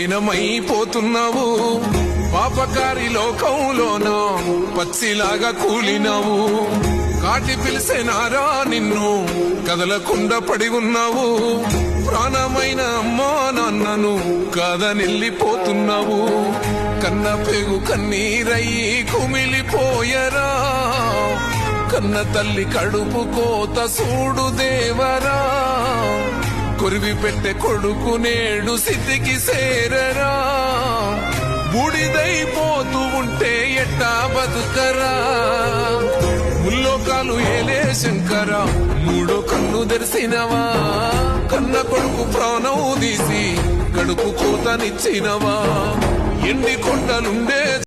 పయనమైపోతున్నావు పాపకారి లోకంలోన పచ్చిలాగా కూలినావు కాటి పిలిసేనారా నిన్ను కదలకుండా పడి ఉన్నావు ప్రాణమైన అమ్మా నాన్నను కాదనెళ్ళిపోతున్నావు కన్న పేగు కన్నీరయ్యి కుమిలిపోయరా కన్న తల్లి కడుపు కోత సూడు దేవరా కొరివి పెట్టే కొడుకు నేడు స్థితికి సేరరా బూడిదైపోతూ ఉంటే ఎట్టా బతుకరా ముల్లోకాలు ఏలే శంకర మూడో కన్ను తెరిసినవా కన్న కొడుకు ప్రాణం తీసి కడుపు కోతనిచ్చినవా ఎండి కొండలుండే